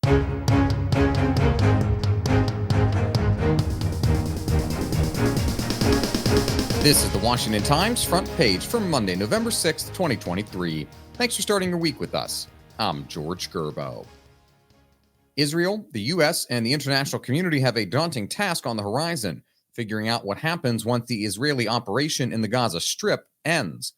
This is the Washington Times front page for Monday, November 6th, 2023. Thanks for starting your week with us. I'm George Gerbo. Israel, the U.S., and the international community have a daunting task on the horizon, figuring out what happens once the Israeli operation in the Gaza Strip ends.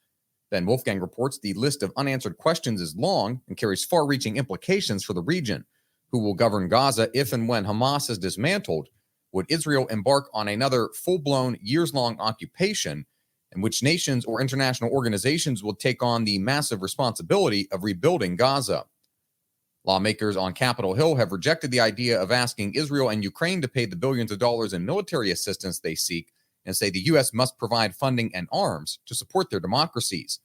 Ben Wolfgang reports the list of unanswered questions is long and carries far-reaching implications for the region. Who will govern Gaza if and when Hamas is dismantled? Would Israel embark on another full-blown, years-long occupation? And which nations or international organizations will take on the massive responsibility of rebuilding Gaza? Lawmakers on Capitol Hill have rejected the idea of asking Israel and Ukraine to pay the billions of dollars in military assistance they seek and say the U.S. must provide funding and arms to support their democracies.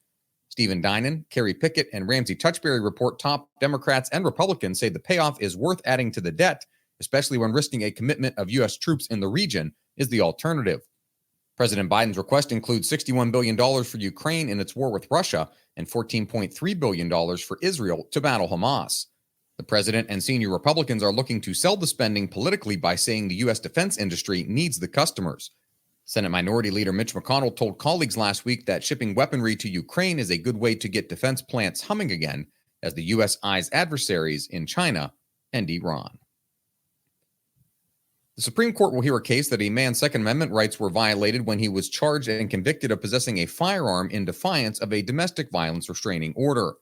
Stephen Dinan, Kerry Pickett, and Ramsey Touchberry report top Democrats and Republicans say the payoff is worth adding to the debt, especially when risking a commitment of U.S. troops in the region is the alternative. President Biden's request includes $61 billion for Ukraine in its war with Russia and $14.3 billion for Israel to battle Hamas. The president and senior Republicans are looking to sell the spending politically by saying the U.S. defense industry needs the customers. Senate Minority Leader Mitch McConnell told colleagues last week that shipping weaponry to Ukraine is a good way to get defense plants humming again as the U.S. eyes adversaries in China and Iran. The Supreme Court will hear a case that a man's Second Amendment rights were violated when he was charged and convicted of possessing a firearm in defiance of a domestic violence restraining order.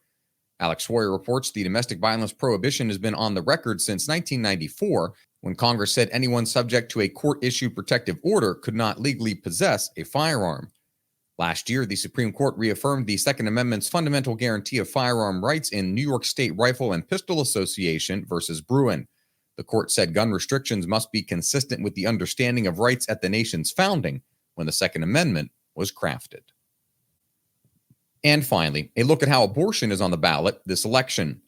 Alex Sawyer reports the domestic violence prohibition has been on the record since 1994, when Congress said anyone subject to a court-issued protective order could not legally possess a firearm. Last year, the Supreme Court reaffirmed the Second Amendment's fundamental guarantee of firearm rights in New York State Rifle and Pistol Association versus Bruin. The court said gun restrictions must be consistent with the understanding of rights at the nation's founding when the Second Amendment was crafted. And finally, a look at how abortion is on the ballot this election.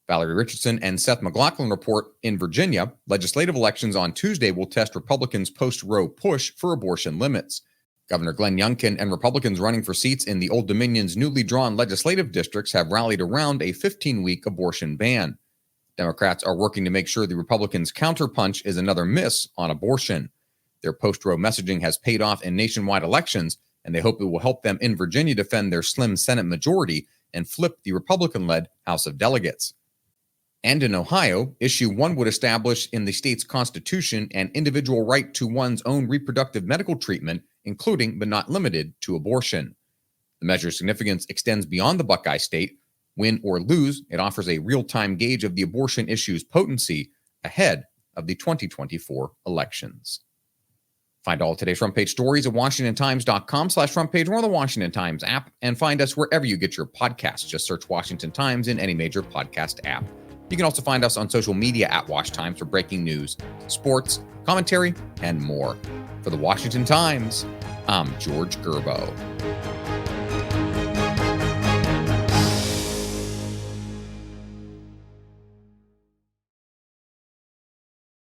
Valerie Richardson and Seth McLaughlin report in Virginia, legislative elections on Tuesday will test Republicans' post-Roe push for abortion limits. Governor Glenn Youngkin and Republicans running for seats in the Old Dominion's newly drawn legislative districts have rallied around a 15-week abortion ban. Democrats are working to make sure the Republicans' counterpunch is another miss on abortion. Their post-Roe messaging has paid off in nationwide elections, and they hope it will help them in Virginia defend their slim Senate majority and flip the Republican-led House of Delegates. And in Ohio, issue 1 would establish in the state's constitution an individual right to one's own reproductive medical treatment, including but not limited to abortion. The measure's significance extends beyond the Buckeye State. Win or lose, it offers a real-time gauge of the abortion issue's potency ahead of the 2024 elections. Find all of today's front page stories at WashingtonTimes.com/front page or on the Washington Times app, and find us wherever you get your podcasts. Just search Washington Times in any major podcast app. You can also find us on social media at Wash Times for breaking news, sports, commentary, and more. For the Washington Times, I'm George Gerbo.